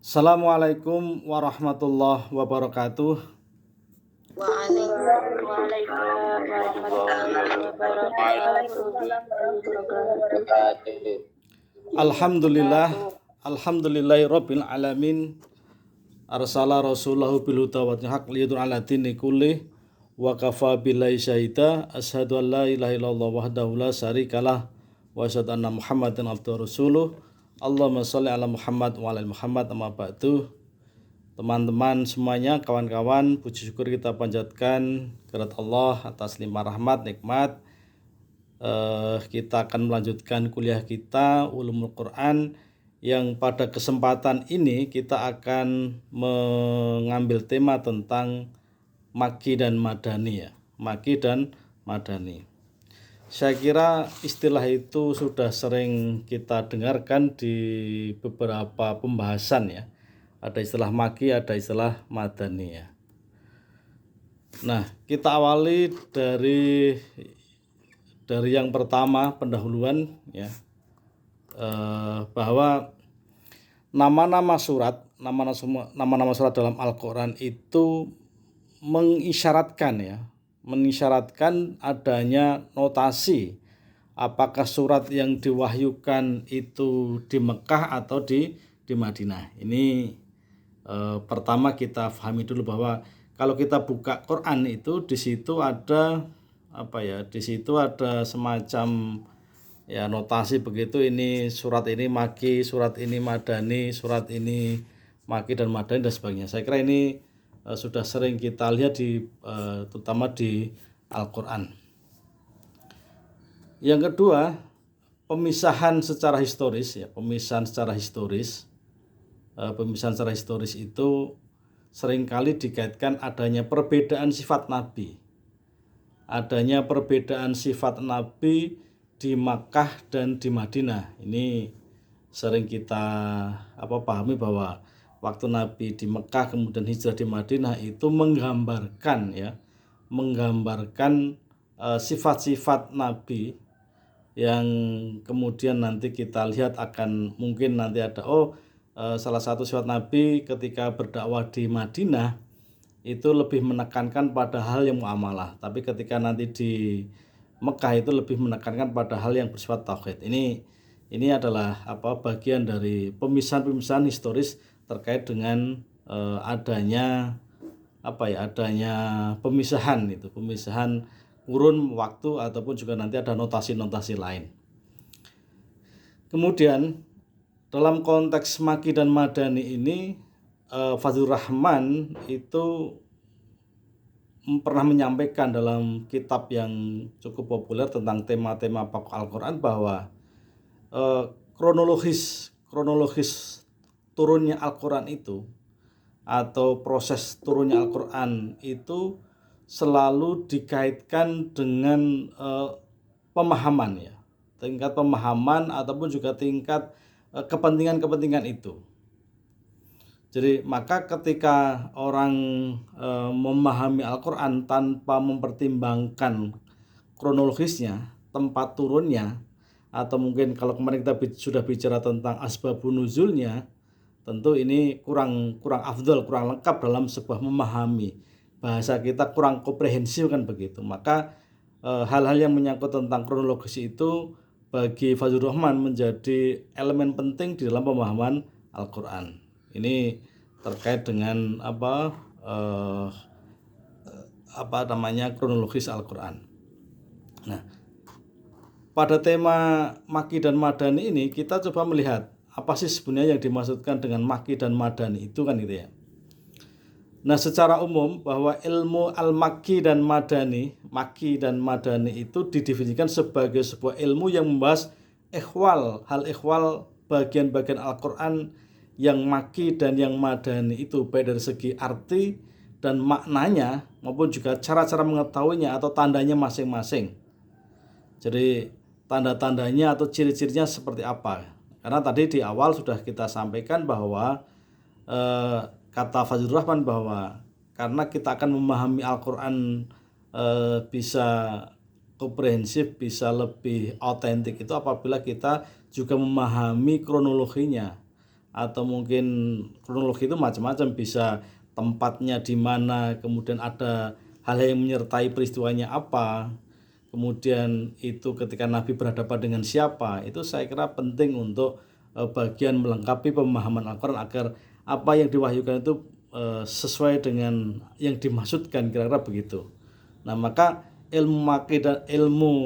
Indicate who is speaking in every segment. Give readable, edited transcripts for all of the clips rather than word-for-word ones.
Speaker 1: Assalamualaikum warahmatullahi wabarakatuh.
Speaker 2: Waalaikumsalam warahmatullahi wabarakatuh.
Speaker 1: Alhamdulillah, alhamdulillahirabbil alamin. Arsala rasulahu bil huda wa dinil haq liyudhhirahu 'ala dini kullih wa kafa billahi syahida. Asyhadu an la ilaha illallah wahdahu la syarikalah wa asyhadu anna Muhammadan abduhu wa rasuluh. Allahumma shalli ala Muhammad wa ala Muhammad. Amma ba'du. Teman-teman semuanya, kawan-kawan, puji syukur kita panjatkan kepada Allah atas limpah rahmat, nikmat. Kita akan melanjutkan kuliah kita Ulumul Quran, yang pada kesempatan ini kita akan mengambil tema tentang Makki dan Madani ya. Makki dan Madani. Saya kira istilah itu sudah sering kita dengarkan di beberapa pembahasan ya. Ada istilah Makki, ada istilah Madani ya. Nah, kita awali dari yang pertama, pendahuluan ya, bahwa nama-nama surat dalam Al-Quran itu mengisyaratkan adanya notasi apakah surat yang diwahyukan itu di Mekah atau di Madinah. Ini pertama kita pahami dulu bahwa kalau kita buka Quran itu di situ ada di situ ada semacam ya notasi begitu, ini surat ini Makki, surat ini Madani, surat ini Makki dan Madani dan sebagainya. Saya kira ini sudah sering kita lihat terutama di Al-Quran. Yang kedua, pemisahan secara historis ya, pemisahan secara historis itu seringkali dikaitkan adanya perbedaan sifat Nabi. Adanya perbedaan sifat Nabi di Makkah dan di Madinah. Ini sering kita pahami bahwa waktu Nabi di Mekah kemudian hijrah di Madinah itu menggambarkan sifat-sifat Nabi yang kemudian nanti kita lihat akan mungkin nanti ada salah satu sifat Nabi ketika berdakwah di Madinah itu lebih menekankan pada hal yang muamalah, tapi ketika nanti di Mekah itu lebih menekankan pada hal yang bersifat tauhid. Ini adalah bagian dari pemisahan historis terkait dengan adanya pemisahan kurun waktu ataupun juga nanti ada notasi-notasi lain. Kemudian dalam konteks Makki dan Madani ini, Fazlur Rahman itu pernah menyampaikan dalam kitab yang cukup populer tentang tema-tema pokok Al-Quran bahwa kronologis turunnya Al-Quran itu atau proses turunnya Al-Quran itu selalu dikaitkan dengan pemahaman ya, tingkat pemahaman ataupun juga tingkat kepentingan itu. Jadi maka ketika orang memahami Al-Quran tanpa mempertimbangkan kronologisnya, tempat turunnya, atau mungkin kalau kemarin kita sudah bicara tentang asbabun nuzulnya, tentu ini kurang afdal, kurang lengkap dalam sebuah memahami. Bahasa kita kurang komprehensif kan begitu. Maka hal-hal yang menyangkut tentang kronologis itu bagi Fazlur Rahman menjadi elemen penting di dalam pemahaman Al-Quran. Ini terkait dengan kronologis Al-Quran. Nah, pada tema Makki dan Madani ini kita coba melihat apa sih sebenarnya yang dimaksudkan dengan Makki dan Madani itu kan gitu ya. Nah, secara umum bahwa ilmu Al-Makki dan Madani itu didefinisikan sebagai sebuah ilmu yang membahas hal ikhwal bagian-bagian Al-Quran yang Makki dan yang Madani itu, baik dari segi arti dan maknanya maupun juga cara-cara mengetahuinya atau tandanya masing-masing. Jadi tanda-tandanya atau ciri-cirinya seperti apa? Karena tadi di awal sudah kita sampaikan bahwa kata Fazlur Rahman bahwa karena kita akan memahami Al-Quran bisa komprehensif, bisa lebih autentik itu apabila kita juga memahami kronologinya, atau mungkin kronologi itu macam-macam, bisa tempatnya di mana, kemudian ada hal yang menyertai peristiwanya apa, kemudian itu ketika Nabi berhadapan dengan siapa. Itu saya kira penting untuk bagian melengkapi pemahaman Al-Quran agar apa yang diwahyukan itu sesuai dengan yang dimaksudkan, kira-kira begitu. Nah, maka ilmu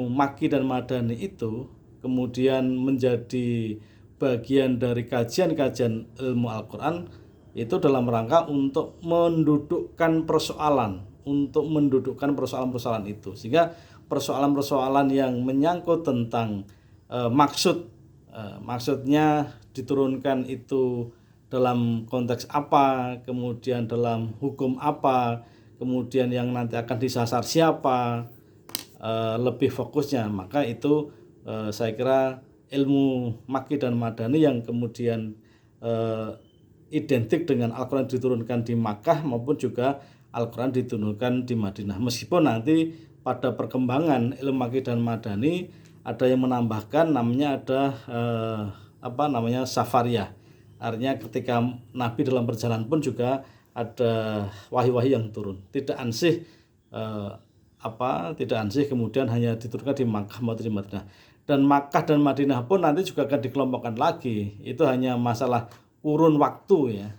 Speaker 1: maki dan madani itu kemudian menjadi bagian dari kajian-kajian ilmu Al-Quran itu dalam rangka untuk mendudukkan persoalan-persoalan itu, sehingga persoalan-persoalan yang menyangkut tentang maksudnya diturunkan itu dalam konteks apa, kemudian dalam hukum apa, kemudian yang nanti akan disasar siapa, lebih fokusnya, maka itu saya kira ilmu maki dan madani yang kemudian identik dengan Al-Quran diturunkan di Makkah maupun juga Al-Quran diturunkan di Madinah. Meskipun nanti pada perkembangan ilmu maki dan madani ada yang menambahkan namanya safariyah. Artinya ketika Nabi dalam perjalanan pun juga ada wahyu-wahyu yang turun. Tidak ansih kemudian hanya diturunkan di Makkah maupun di Madinah. Dan Makkah dan Madinah pun nanti juga akan dikelompokkan lagi. Itu hanya masalah kurun waktu ya,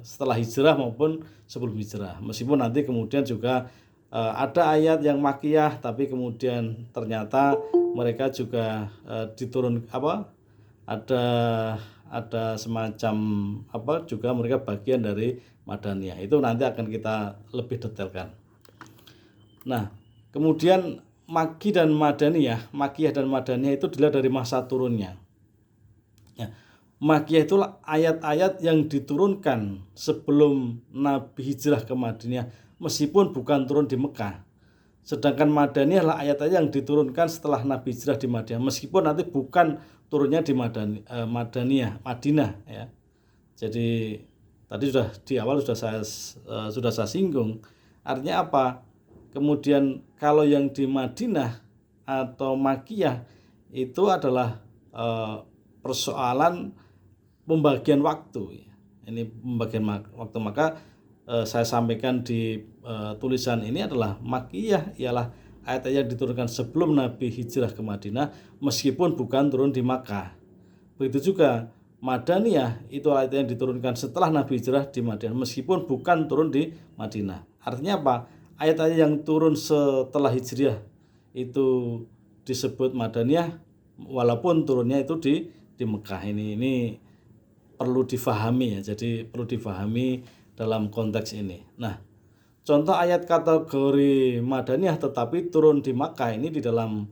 Speaker 1: setelah hijrah maupun sebelum hijrah. Meskipun nanti kemudian juga ada ayat yang makiyah, tapi kemudian ternyata mereka juga ada semacam juga mereka bagian dari madaniyah. Itu nanti akan kita lebih detailkan. Nah, kemudian makiyah dan madaniyah itu dilihat dari masa turunnya. Ya, makiyah itulah ayat-ayat yang diturunkan sebelum Nabi hijrah ke Madinah, meskipun bukan turun di Mekah. Sedangkan madaniyah lah ayat-ayat yang diturunkan setelah Nabi hijrah di Madinah, meskipun nanti bukan turunnya di Madinah ya. Jadi tadi sudah di awal sudah saya singgung. Artinya apa? Kemudian kalau yang di Madinah atau Makkiyah itu adalah persoalan pembagian waktu. Ini pembagian waktu, maka saya sampaikan di tulisan ini adalah Makkiyah ialah ayat-ayat yang diturunkan sebelum Nabi hijrah ke Madinah meskipun bukan turun di Makkah. Begitu juga Madaniyah itu ayat yang diturunkan setelah Nabi hijrah di Madinah meskipun bukan turun di Madinah. Artinya apa? Ayat-ayat yang turun setelah hijrah itu disebut Madaniyah walaupun turunnya itu di Mekah. Ini perlu difahami ya. Jadi perlu difahami dalam konteks ini. Nah, contoh ayat kategori Madaniyah tetapi turun di Makkah ini di dalam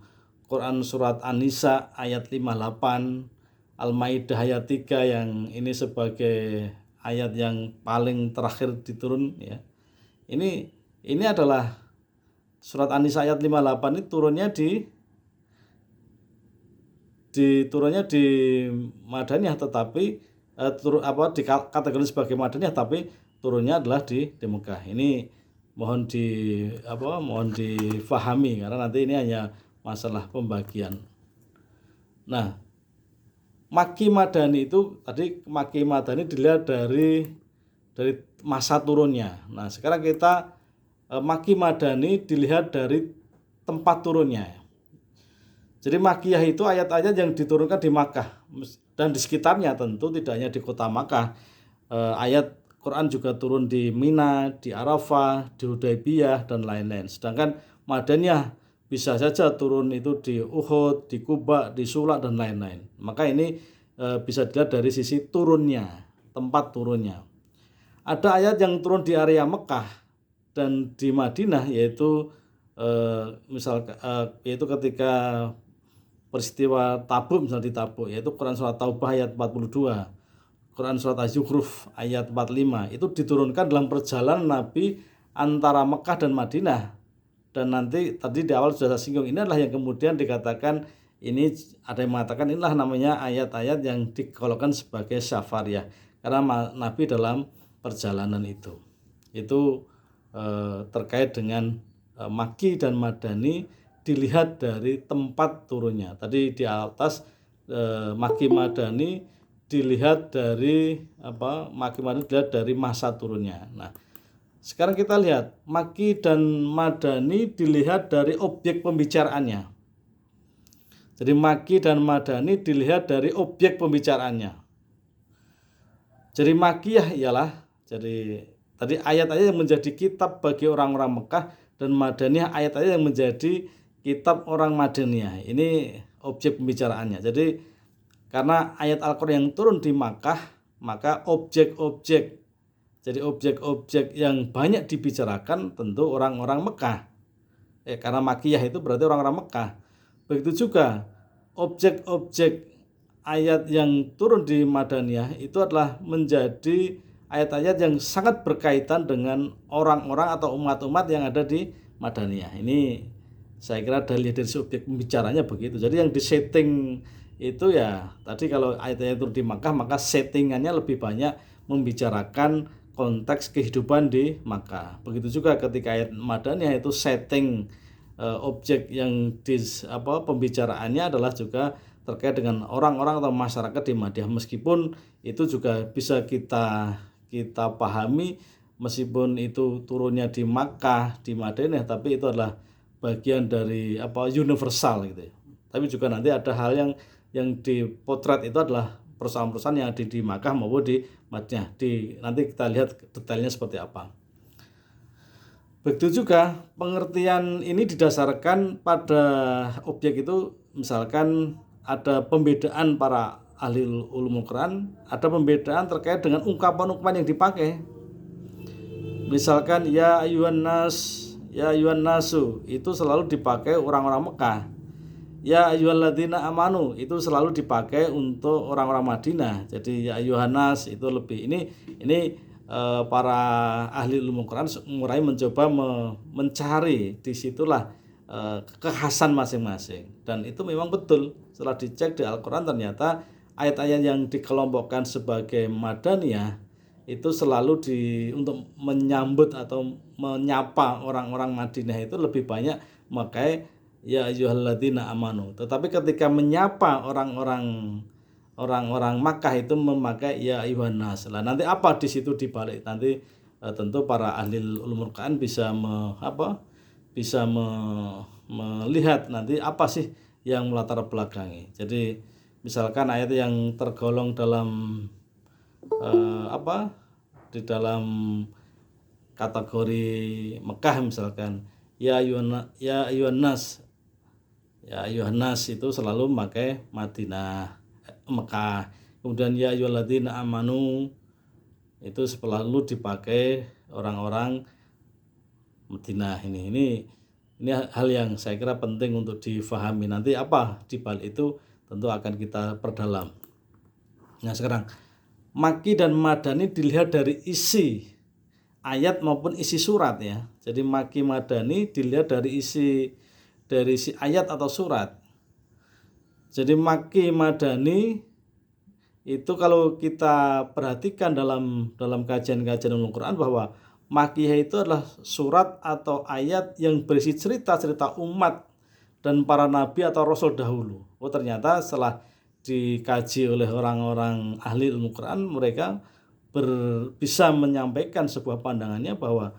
Speaker 1: Quran surat An-Nisa ayat 58, Al-Maidah ayat 3 yang ini sebagai ayat yang paling terakhir diturun ya. Ini adalah surat An-Nisa ayat 58 ini turunnya di Madaniyah tetapi dikategori sebagai Madaniyah tapi turunnya adalah di Mekah. Ini mohon difahami karena nanti ini hanya masalah pembagian. Nah, Maki Madani itu tadi Maki Madani dilihat dari masa turunnya. Nah, sekarang kita Maki Madani dilihat dari tempat turunnya. Jadi Makkiyah itu ayat-ayat yang diturunkan di Makkah dan di sekitarnya, tentu tidak hanya di kota Makkah. Ayat Quran juga turun di Mina, di Arafah, di Hudaybiyah dan lain-lain. Sedangkan Madaniyah bisa saja turun itu di Uhud, di Quba, di Sula dan lain-lain. Maka ini bisa dilihat dari sisi turunnya, tempat turunnya. Ada ayat yang turun di area Mekah dan di Madinah yaitu yaitu ketika peristiwa Tabuk, misalnya di Tabuk, yaitu Quran surat Taubah ayat 42, Quran surat Az-Zukhruf ayat 45 itu diturunkan dalam perjalanan Nabi antara Mekah dan Madinah. Dan nanti tadi di awal sudah saya singgung, ini adalah yang kemudian dikatakan, ini ada yang mengatakan inilah namanya ayat-ayat yang digolongkan sebagai safariyah karena Nabi dalam perjalanan itu terkait dengan Makki dan Madani dilihat dari tempat turunnya. Tadi di atas Makki Madani dilihat dari Makki Madani dilihat dari masa turunnya. Nah, sekarang kita lihat Makki dan Madani dilihat dari objek pembicaraannya. Jadi Makki dan Madani dilihat dari objek pembicaraannya. Jadi Makkiyah ialah jadi tadi ayat-ayat yang menjadi kitab bagi orang-orang Mekah, dan Madaniyah ayat-ayat yang menjadi kitab orang Madaniyah. Ini objek pembicaraannya. Jadi karena ayat Al-Quran yang turun di Makkah, maka objek-objek yang banyak dibicarakan tentu orang-orang Mekah. Karena Makkiyah itu berarti orang-orang Mekah. Begitu juga objek-objek ayat yang turun di Madaniyah itu adalah menjadi ayat-ayat yang sangat berkaitan dengan orang-orang atau umat-umat yang ada di Madaniyah. Ini saya kira dari subjek pembicaranya begitu. Jadi yang disetting itu ya tadi kalau ayat-ayat turun di Makkah, maka settingannya lebih banyak membicarakan konteks kehidupan di Makkah. Begitu juga ketika ayat Madaniyah itu setting objek yang pembicaraannya adalah juga terkait dengan orang-orang atau masyarakat di Madinah, meskipun itu juga bisa kita pahami meskipun itu turunnya di Makkah, di Madinah, tapi itu adalah bagian dari universal gitu ya. Tapi juga nanti ada hal yang dipotret itu adalah perusahaan-perusahaan yang ada di Makkah maupun di Madinah. Nanti kita lihat detailnya seperti apa. Begitu juga pengertian ini didasarkan pada objek itu, misalkan ada pembedaan para ahli ulumul Quran, ada pembedaan terkait dengan ungkapan-ungkapan yang dipakai. Misalkan ya ayyuhan nasu itu selalu dipakai orang-orang Mekah. Ya ayyuhalladzina amanu itu selalu dipakai untuk orang-orang Madinah. Jadi ya ayyuhan nas itu lebih ini para ahli ulumul Quran mulai mencoba mencari disitulah kekhasan masing-masing, dan itu memang betul. Setelah dicek di Al-Quran, ternyata ayat-ayat yang dikelompokkan sebagai Madaniyah itu selalu untuk menyambut atau menyapa orang-orang Madinah itu lebih banyak memakai ya ayyuhalladzina amanu. Tetapi ketika menyapa orang-orang Makkah itu memakai ya ayyuhan nas. Lah nanti apa di situ dibalik, nanti tentu para ahli ulumul Quran bisa melihat nanti apa sih yang melatar belakangi. Jadi misalkan ayat yang tergolong dalam di dalam kategori Mekah, misalkan ya ayyuhan nas itu selalu memakai Mekah. Kemudian ya ayyuhalladzina amanu itu selalu dipakai orang-orang Madinah. Ini hal yang saya kira penting untuk difahami. Nanti apa di balik itu tentu akan kita perdalam. Nah, sekarang Makki dan Madani dilihat dari isi ayat maupun isi surat ya. Jadi Makki Madani dilihat dari isi ayat atau surat. Jadi Makki Madani itu kalau kita perhatikan dalam kajian-kajian ulumul Quran, bahwa Makkiyah itu adalah surat atau ayat yang berisi cerita-cerita umat dan para nabi atau rasul dahulu. Ternyata setelah dikaji oleh orang-orang ahli ilmu Quran, mereka bisa menyampaikan sebuah pandangannya bahwa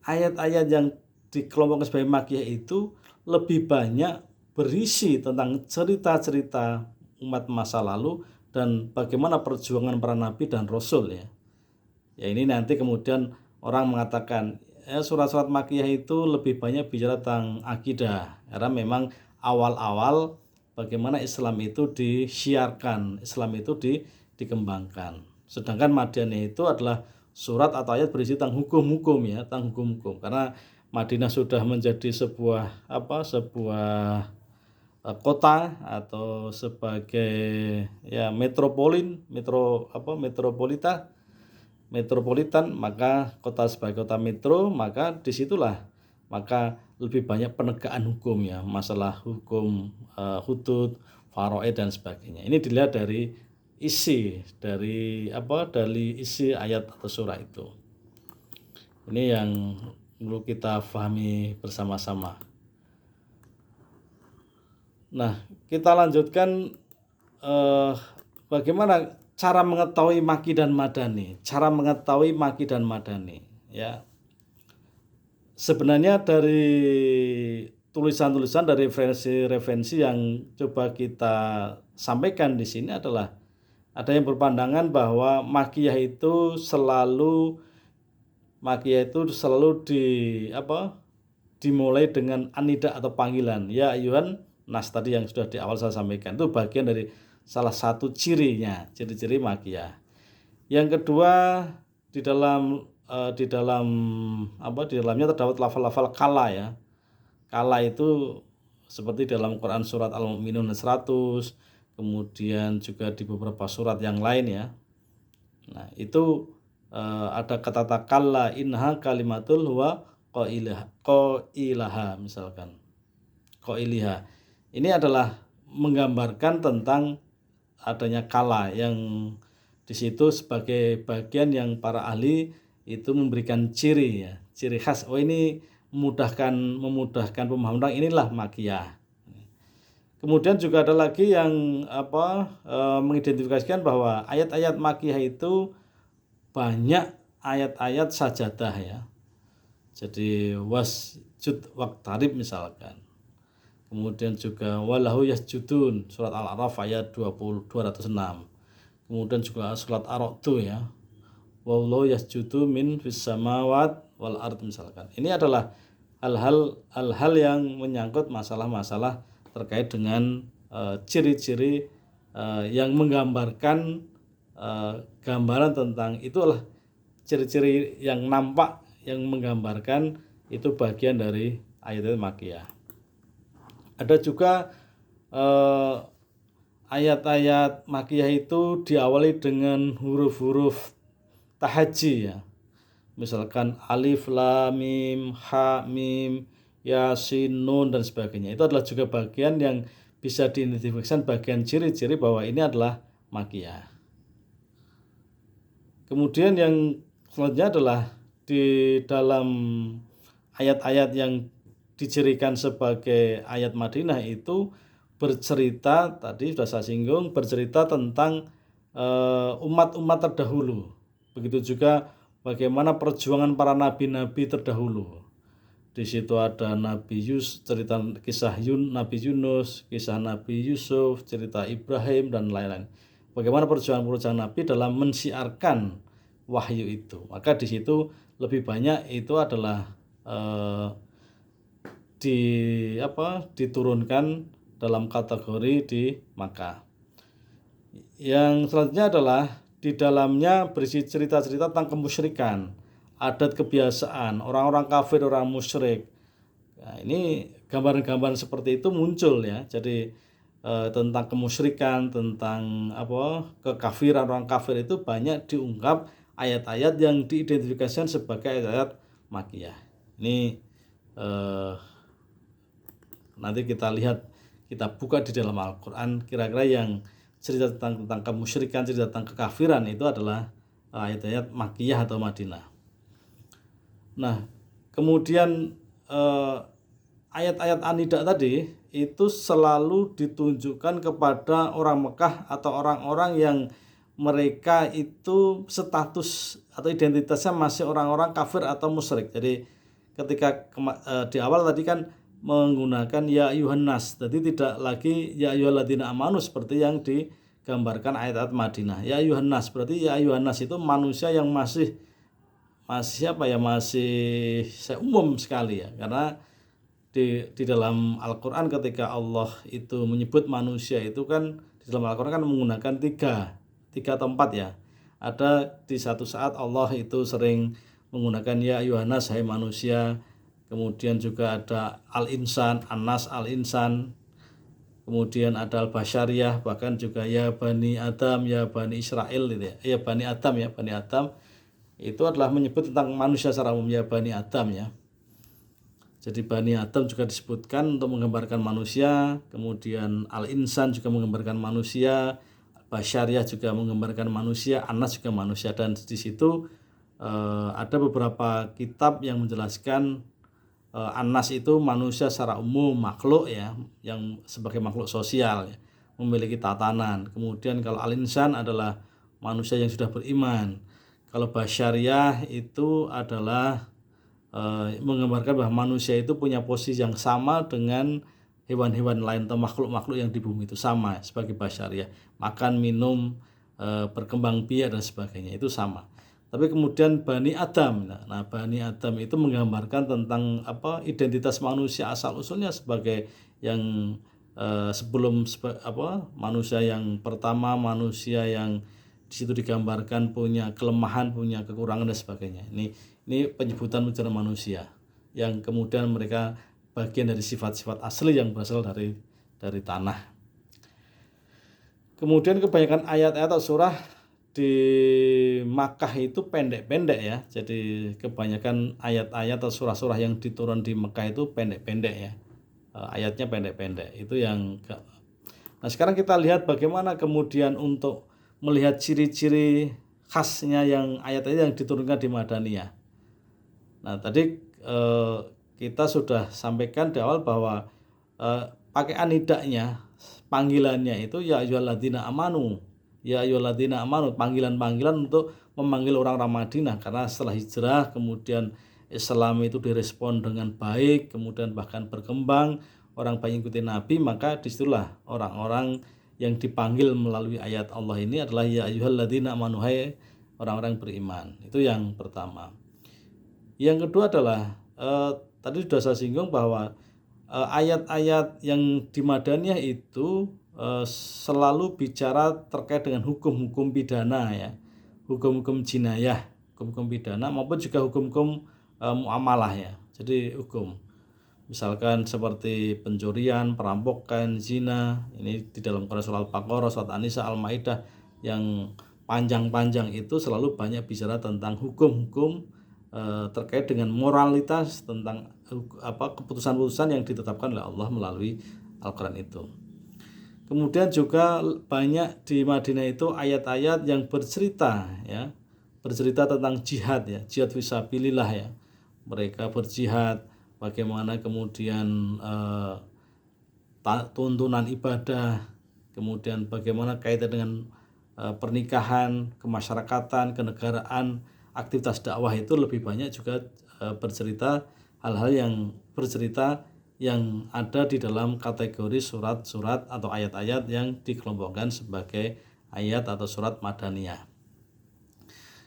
Speaker 1: ayat-ayat yang dikelompokkan sebagai Makkiyah itu lebih banyak berisi tentang cerita-cerita umat masa lalu dan bagaimana perjuangan para nabi dan rasul ya. Ya ini nanti kemudian orang mengatakan surat-surat Makkiyah itu lebih banyak bicara tentang akidah, karena memang awal-awal bagaimana Islam itu disiarkan, Islam itu dikembangkan. Sedangkan Madaniyah itu adalah surat atau ayat berisi tentang hukum-hukum ya, tentang hukum-hukum. Karena Madinah sudah menjadi sebuah kota atau sebagai ya metropolitan, maka kota sebagai kota metro, maka disitulah maka lebih banyak penegakan hukum ya, masalah hukum hudud, faraid dan sebagainya. Ini dilihat dari isi dari isi ayat atau surah itu. Ini yang perlu kita pahami bersama-sama. Nah, kita lanjutkan bagaimana cara mengetahui maki dan madani. Cara mengetahui maki dan madani, ya. Sebenarnya dari tulisan-tulisan, dari referensi-referensi yang coba kita sampaikan di sini adalah ada yang berpandangan bahwa makiyah itu selalu dimulai dengan anida atau panggilan. Ya ayuhan nas tadi yang sudah di awal saya sampaikan, itu bagian dari salah satu cirinya, ciri-ciri makiyah. Yang kedua, di dalamnya terdapat lafal-lafal kala, ya. Kala itu seperti dalam Quran surat Al-Mu'minun 100, kemudian juga di beberapa surat yang lain, ya. Nah, itu ada kata kalla inha kalimatul huwa qailaha misalkan. Qailiha. Ini adalah menggambarkan tentang adanya kala yang di situ sebagai bagian yang para ahli itu memberikan ciri, ya, ciri khas. Oh, ini memudahkan pemahaman, inilah makiyah. Kemudian juga ada lagi yang mengidentifikasikan bahwa ayat-ayat makiyah itu banyak ayat-ayat sajadah, ya. Jadi wasjud waqtarib misalkan. Kemudian juga walahu yasjudun surat Al-A'raf ayat 206. Kemudian juga surat Ar-Ra'd, ya. Wallahu yasjudu min fis samawat wal ard misalkan. Ini adalah hal-hal yang menyangkut masalah-masalah terkait dengan ciri-ciri yang menggambarkan gambaran tentang itulah ciri-ciri yang nampak yang menggambarkan itu bagian dari ayat-ayat makiyah. Ada juga ayat-ayat makiyah itu diawali dengan huruf-huruf tahaji, ya. Misalkan alif, lam, mim, ha, mim, yasin, nun dan sebagainya. Itu adalah juga bagian yang bisa diidentifikasikan bagian ciri-ciri bahwa ini adalah makiyah. Kemudian yang selanjutnya adalah di dalam ayat-ayat yang dicirikan sebagai ayat Madinah itu bercerita, tadi sudah saya singgung, bercerita tentang umat-umat terdahulu. Begitu juga bagaimana perjuangan para nabi-nabi terdahulu. Di situ ada cerita kisah Nabi Yunus, kisah Nabi Yusuf, cerita Ibrahim dan lain-lain. Bagaimana perjuangan Nabi dalam mensiarkan wahyu itu. Maka di situ lebih banyak itu adalah diturunkan dalam kategori di Makkah. Yang selanjutnya adalah di dalamnya berisi cerita-cerita tentang kemusyrikan, adat kebiasaan orang-orang kafir, orang musyrik. Nah, ini gambaran-gambaran seperti itu muncul, ya. Jadi tentang kemusyrikan, tentang kekafiran orang kafir itu banyak diungkap ayat-ayat yang diidentifikasikan sebagai ayat-ayat makiyah. Ini nanti kita lihat, kita buka di dalam Al-Quran, kira-kira yang cerita tentang kemusyrikan, cerita tentang kekafiran itu adalah ayat-ayat makiyah atau Madinah. Nah, kemudian ayat-ayat anidah tadi itu selalu ditunjukkan kepada orang Mekah atau orang-orang yang mereka itu status atau identitasnya masih orang-orang kafir atau musyrik. Jadi ketika di awal tadi kan menggunakan ya ayuhan nas, jadi tidak lagi ya ayyuhalladzina amanu seperti yang digambarkan ayat-ayat Madinah. Ya ayuhan nas berarti ya ayuhan nas itu manusia yang masih umum sekali, ya. Karena di dalam Al-Quran ketika Allah itu menyebut manusia itu kan di dalam Al-Quran kan menggunakan tiga tempat, ya. Ada di satu saat Allah itu sering menggunakan ya ayuhan nas, hai manusia. Kemudian juga ada al-insan, an-nas, al-insan. Kemudian ada al-basyariyah, bahkan juga ya bani Adam, ya bani Israel, gitu, ya. Ya bani Adam, ya bani Adam. Itu adalah menyebut tentang manusia secara umum, ya bani Adam, ya. Jadi bani Adam juga disebutkan untuk menggambarkan manusia. Kemudian al-insan juga menggambarkan manusia, basyariyah juga menggambarkan manusia, an-nas juga manusia. Dan di situ ada beberapa kitab yang menjelaskan an-nas itu manusia secara umum, makhluk, ya, yang sebagai makhluk sosial, ya, memiliki tatanan. Kemudian kalau al-insan adalah manusia yang sudah beriman. Kalau basyariah itu adalah menggambarkan bahwa manusia itu punya posisi yang sama dengan hewan-hewan lain atau makhluk-makhluk yang di bumi itu sama sebagai basyariah, makan, minum, berkembang biak dan sebagainya itu sama. Tapi kemudian Bani Adam, nah Bani Adam itu menggambarkan tentang identitas manusia asal usulnya sebagai yang sebelum manusia yang pertama, manusia yang di situ digambarkan punya kelemahan, punya kekurangan dan sebagainya. Ini penyebutan manusia yang kemudian mereka bagian dari sifat-sifat asli yang berasal dari tanah. Kemudian kebanyakan ayat-ayat atau surah di Makkah itu pendek-pendek ya. Jadi kebanyakan ayat-ayat atau surah-surah yang diturun di Mekah itu pendek-pendek ya. Ayatnya pendek-pendek. Itu yang Nah, sekarang kita lihat bagaimana kemudian untuk melihat ciri-ciri khasnya yang ayat-ayat yang diturunkan di Madaniyah. Nah, tadi kita sudah sampaikan di awal bahwa pakaian nidaknya, panggilannya itu ya ayyuhalladzina amanu. Ya ayyuhalladzina amanu, panggilan-panggilan untuk memanggil orang-orang Madinah karena setelah hijrah kemudian Islam itu direspon dengan baik, kemudian bahkan berkembang, orang banyak ikuti Nabi, maka disitulah orang-orang yang dipanggil melalui ayat Allah ini adalah ya ayyuhalladzina amanu, hai orang-orang beriman. Itu yang pertama. Yang kedua adalah tadi sudah saya singgung bahwa ayat-ayat yang di Madaniyah itu selalu bicara terkait dengan hukum-hukum pidana ya, hukum-hukum jinayah, hukum-hukum pidana maupun juga hukum-hukum muamalah ya. Jadi hukum misalkan seperti pencurian, perampokan, zina, ini di dalam Quran surah Al-Baqarah, surat An-Nisa, Al-Maidah yang panjang-panjang itu selalu banyak bicara tentang hukum-hukum terkait dengan moralitas, tentang keputusan-keputusan yang ditetapkan oleh Allah melalui Al-Quran itu. Kemudian juga banyak di Madinah itu ayat-ayat yang bercerita tentang jihad ya, jihad fisabilillah ya. Mereka berjihad, bagaimana kemudian tuntunan ibadah, kemudian bagaimana kaitan dengan pernikahan, kemasyarakatan, kenegaraan, aktivitas dakwah itu lebih banyak juga bercerita hal-hal yang ada di dalam kategori surat-surat atau ayat-ayat yang dikelompokkan sebagai ayat atau surat Madaniyah.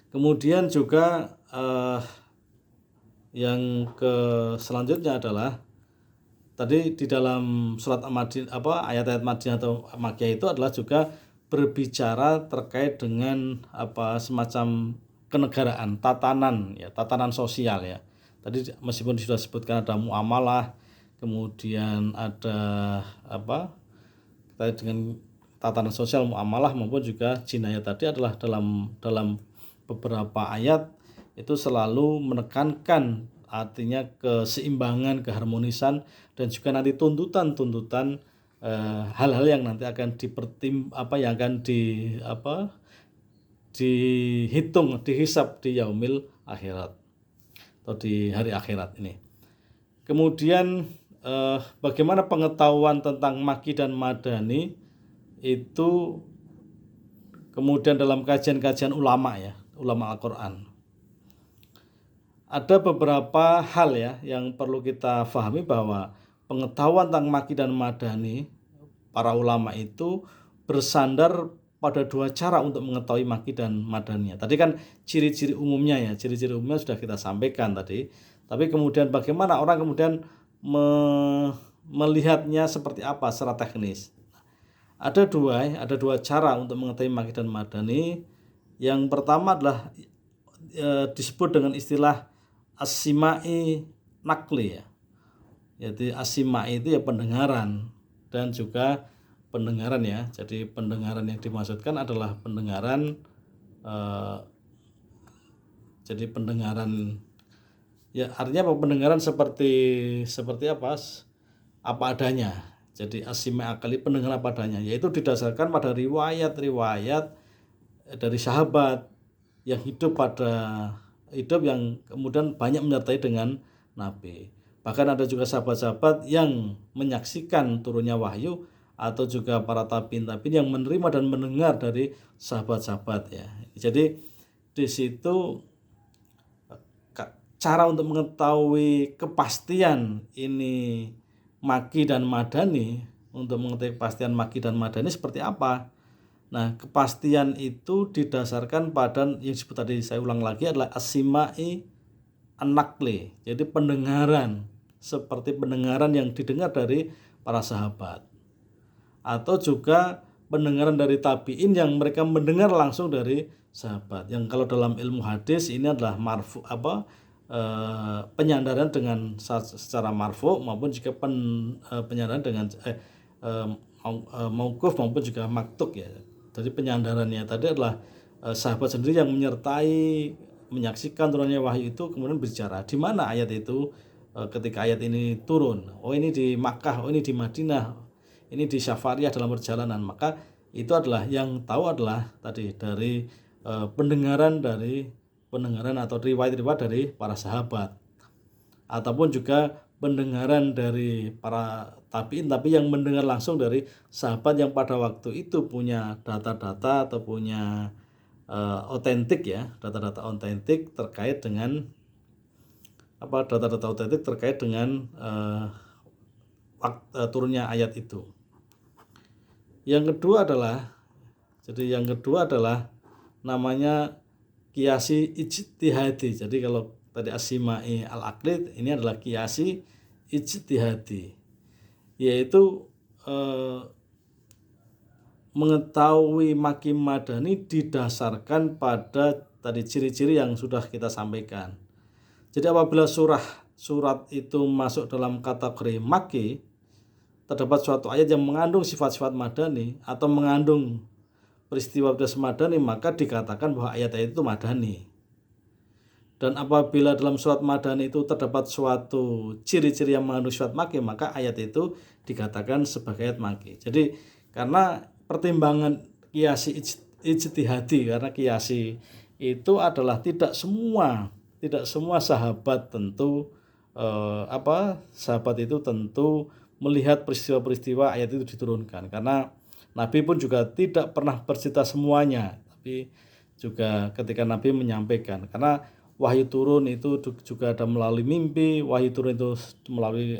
Speaker 1: Kemudian juga yang selanjutnya adalah tadi di dalam surat ayat-ayat Madinah atau Makkiyah itu adalah juga berbicara terkait dengan semacam kenegaraan, tatanan sosial ya. Tadi meskipun sudah sebutkan ada muamalah, kemudian ada terkait dengan tatanan sosial, muamalah maupun juga jinayah tadi adalah dalam beberapa ayat itu selalu menekankan artinya keseimbangan, keharmonisan dan juga nanti tuntutan hal-hal yang nanti akan dihitung, dihisab di yaumil akhirat atau di hari akhirat ini. Kemudian bagaimana pengetahuan tentang Makki dan Madani itu kemudian dalam kajian-kajian ulama ya, ulama Al-Quran. Ada beberapa hal ya yang perlu kita pahami bahwa pengetahuan tentang Makki dan Madani para ulama itu bersandar pada dua cara untuk mengetahui Makki dan Madaniyah. Tadi kan ciri-ciri umumnya sudah kita sampaikan tadi. Tapi kemudian bagaimana orang kemudian melihatnya seperti apa secara teknis. Ada dua cara untuk mengetahui Makki dan Madani. Yang pertama adalah disebut dengan istilah as-simai nakli ya. Jadi as-simai itu ya pendengaran dan juga pendengaran ya. Jadi pendengaran yang dimaksudkan adalah pendengaran jadi pendengaran ya artinya apa? Pendengaran seperti apa adanya. Jadi as-simai akali, pendengaran apa adanya, yaitu didasarkan pada riwayat-riwayat dari sahabat yang hidup yang kemudian banyak menyertai dengan Nabi. Bahkan ada juga sahabat-sahabat yang menyaksikan turunnya wahyu, atau juga para tabiin yang menerima dan mendengar dari sahabat-sahabat ya. Jadi di situ cara untuk mengetahui kepastian ini maki dan madani, untuk mengetahui kepastian maki dan madani seperti apa. Nah, kepastian itu didasarkan pada yang disebut tadi, saya ulang lagi, adalah asimai an-naqli. Jadi pendengaran, seperti pendengaran yang didengar dari para sahabat. Atau juga pendengaran dari tabiin yang mereka mendengar langsung dari sahabat. Yang kalau dalam ilmu hadis ini adalah marfu penyandaran dengan secara marfu maupun juga penyandaran dengan mauquf maupun juga maktuk ya. Jadi penyandarannya tadi adalah sahabat sendiri yang menyertai, menyaksikan turunnya wahyu itu, kemudian berbicara di mana ayat itu ketika ayat ini turun. Oh ini di Makkah, oh ini di Madinah, ini di Safariyah dalam perjalanan. Maka itu adalah yang tahu adalah tadi dari pendengaran atau riwayat-riwayat dari para sahabat, ataupun juga pendengaran dari para tabiin tapi yang mendengar langsung dari sahabat yang pada waktu itu punya data-data atau punya otentik ya, data-data otentik terkait dengan turunnya ayat itu. Yang kedua adalah namanya kiasi ijtihadi. Jadi kalau tadi asimai al-aqlid, ini adalah kiasi ijtihadi, yaitu mengetahui maki madani didasarkan pada tadi ciri-ciri yang sudah kita sampaikan. Jadi apabila surat itu masuk dalam kategori maki, terdapat suatu ayat yang mengandung sifat-sifat madani atau mengandung peristiwa madani, maka dikatakan bahwa ayat-ayat itu madani. Dan apabila dalam surat madani itu terdapat suatu ciri-ciri yang mengandung sifat maki, maka ayat itu dikatakan sebagai ayat maki. Jadi karena pertimbangan kiasi ijtihadi, karena kiasi itu adalah tidak semua sahabat tentu sahabat itu tentu melihat peristiwa-peristiwa ayat itu diturunkan, karena Nabi pun juga tidak pernah bercerita semuanya, tapi juga ketika Nabi menyampaikan, karena wahyu turun itu juga ada melalui mimpi, wahyu turun itu melalui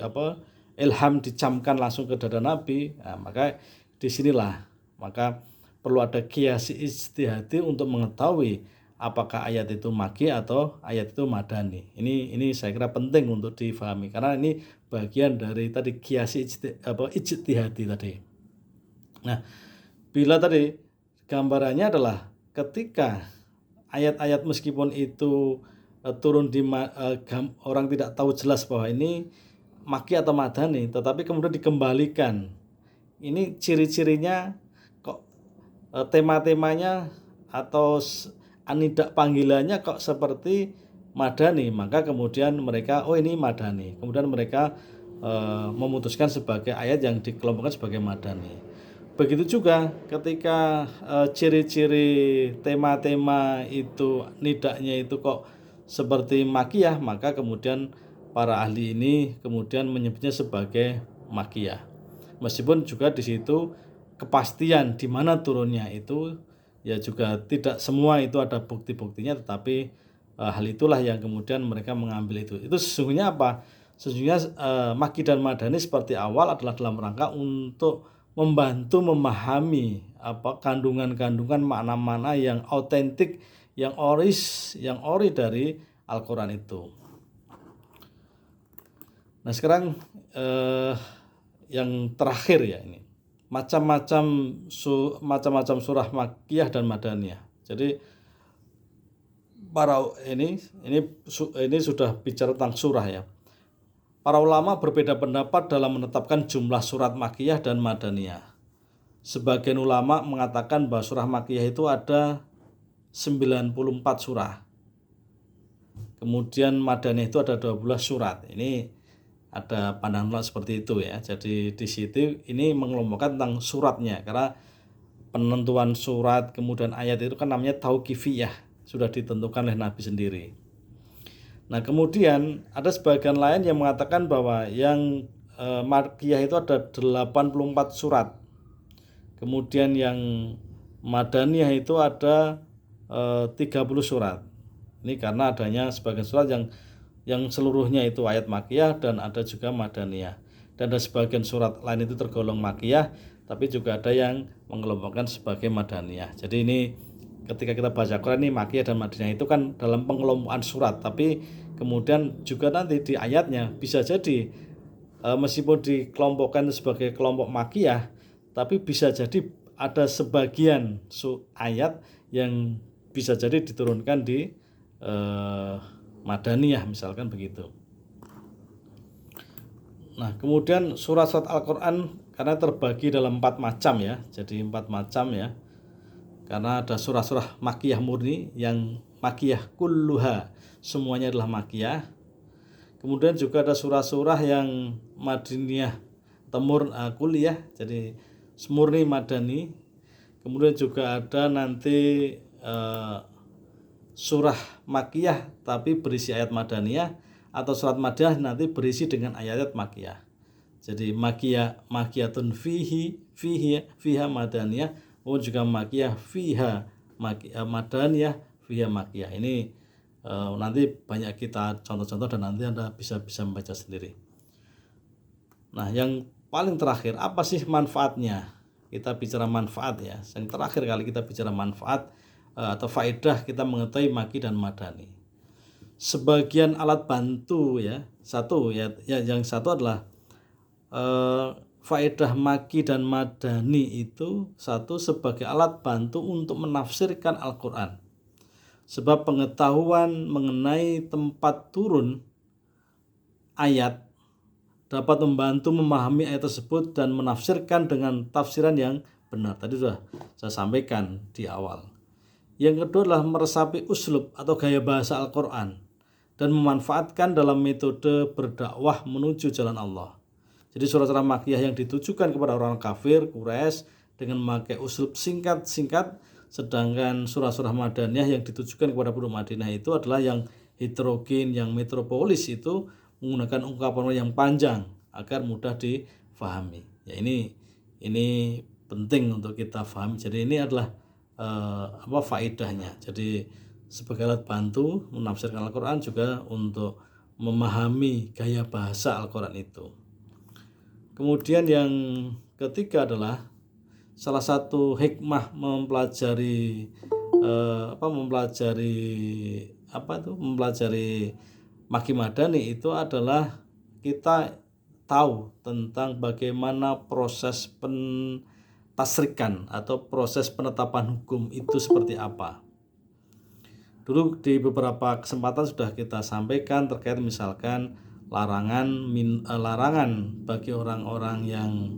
Speaker 1: ilham dicamkan langsung ke dada Nabi. Nah, maka disinilah maka perlu ada kiasi ijtihadi untuk mengetahui apakah ayat itu maki atau ayat itu madani. Ini saya kira penting untuk difahami, karena ini bagian dari tadi kiasi ijtihadi tadi. Nah, bila tadi gambarannya adalah ketika ayat-ayat meskipun itu turun di orang tidak tahu jelas bahwa ini maki atau madani, tetapi kemudian dikembalikan. Ini ciri-cirinya kok tema-temanya atau anidak panggilannya kok seperti madani, maka kemudian mereka ini madani. Kemudian mereka memutuskan sebagai ayat yang dikelompokkan sebagai madani. Begitu juga ketika ciri-ciri tema-tema itu nidaknya itu kok seperti makiyah, maka kemudian para ahli ini kemudian menyebutnya sebagai makiyah. Meskipun juga di situ kepastian di mana turunnya itu ya juga tidak semua itu ada bukti-buktinya, tetapi hal itulah yang kemudian mereka mengambil itu. Itu sesungguhnya apa? Sesungguhnya maki dan madani seperti awal adalah dalam rangka untuk membantu memahami kandungan-kandungan makna-makna yang autentik, yang ori dari Al-Quran itu. Nah sekarang yang terakhir ya, ini macam-macam surah Makkiyah dan Madaniyah. Jadi ini sudah bicara tentang surah ya. Para ulama berbeda pendapat dalam menetapkan jumlah surat Makkiyah dan Madaniyah. Sebagian ulama mengatakan bahwa surah Makkiyah itu ada 94 surah. Kemudian Madaniyah itu ada 12 surat. Ini ada pandangan seperti itu ya. Jadi di situ ini mengelompokkan tentang suratnya, karena penentuan surat kemudian ayat itu kan namanya tauqifiyah, sudah ditentukan oleh Nabi sendiri. Nah kemudian ada sebagian lain yang mengatakan bahwa yang Makkiyah itu ada 84 surat. Kemudian yang Madaniyah itu ada 30 surat. Ini karena adanya sebagian surat yang seluruhnya itu ayat Makkiyah dan ada juga Madaniyah. Dan ada sebagian surat lain itu tergolong Makkiyah, tapi juga ada yang mengelompokkan sebagai Madaniyah. Jadi ini ketika kita baca Quran ini Makkiyah dan Madaniyah itu kan dalam pengelompokan surat, tapi kemudian juga nanti di ayatnya bisa jadi meskipun dikelompokkan sebagai kelompok Makkiyah, tapi bisa jadi ada sebagian ayat yang bisa jadi diturunkan di Madaniyah misalkan begitu. Nah, kemudian surat-surat Al-Quran karena terbagi dalam 4 macam ya, jadi 4 macam ya. Karena ada surah-surah Makkiyah murni yang Makkiyah kulluha, semuanya adalah Makkiyah. Kemudian juga ada surah-surah yang Madaniyah temur kuliah, jadi murni Madani. Kemudian juga ada nanti surah Makkiyah tapi berisi ayat Madaniyah, atau surat Madaniyah nanti berisi dengan ayat-ayat Makkiyah. Jadi Makkiyatun fiha Madaniyah, maupun juga Makkiyah fiha Madaniyah fiha Makkiyah. Ini nanti banyak kita contoh-contoh dan nanti Anda bisa membaca sendiri. Nah, yang paling terakhir apa sih manfaatnya? Kita bicara manfaat ya. Yang terakhir kali kita bicara manfaat atau faedah kita mengetahui Makki dan Madani. Sebagian alat bantu ya. Satu ya, yang satu adalah faedah Makki dan Madani itu satu sebagai alat bantu untuk menafsirkan Al-Quran. Sebab pengetahuan mengenai tempat turun ayat dapat membantu memahami ayat tersebut dan menafsirkan dengan tafsiran yang benar. Tadi sudah saya sampaikan di awal. Yang kedua adalah meresapi uslub atau gaya bahasa Al-Quran dan memanfaatkan dalam metode berdakwah menuju jalan Allah. Jadi surah-surah Makkiyah yang ditujukan kepada orang kafir, Quraisy, dengan memakai uslub singkat-singkat, sedangkan surah-surah Madaniyah yang ditujukan kepada penduduk Madinah itu adalah yang heterogen, yang metropolis, itu menggunakan ungkapan yang panjang agar mudah difahami. Ya, ini penting untuk kita pahami. Jadi ini adalah faedahnya. Jadi sebagai alat bantu menafsirkan Al-Quran juga untuk memahami gaya bahasa Al-Quran itu. Kemudian yang ketiga adalah salah satu hikmah mempelajari Makki Madani itu adalah kita tahu tentang bagaimana proses pentasrikan atau proses penetapan hukum itu seperti apa. Dulu di beberapa kesempatan sudah kita sampaikan terkait misalkan larangan bagi orang-orang yang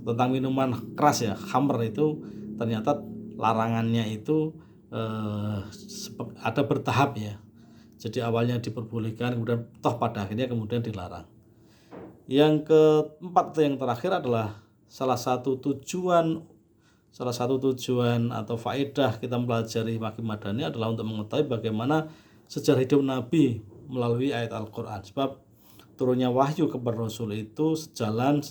Speaker 1: tentang minuman keras ya, khamr itu ternyata larangannya itu ada bertahap ya. Jadi awalnya diperbolehkan, kemudian toh pada akhirnya kemudian dilarang. Yang keempat atau yang terakhir adalah salah satu tujuan atau faedah kita mempelajari Makki Madani adalah untuk mengetahui bagaimana sejarah hidup Nabi melalui ayat Al-Quran. Sebab turunnya wahyu kepada Rasul itu sejalan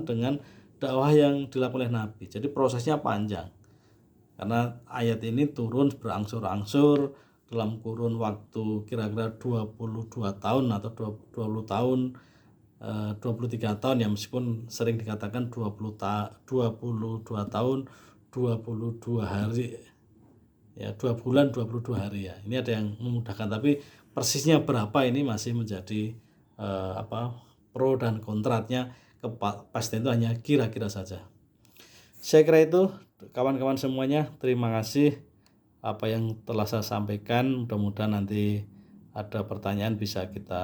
Speaker 1: dengan dakwah yang dilakukan oleh Nabi. Jadi prosesnya panjang. Karena ayat ini turun berangsur-angsur dalam kurun waktu kira-kira 22 tahun atau 20 tahun, 23 tahun ya, meskipun sering dikatakan 22 tahun 22 hari ya, 2 bulan 22 hari ya. Ini ada yang memudahkan, tapi persisnya berapa ini masih menjadi pro dan kontratnya. Kepastian itu hanya kira-kira saja. Saya kira itu kawan-kawan semuanya, terima kasih apa yang telah saya sampaikan. Mudah-mudahan nanti ada pertanyaan bisa kita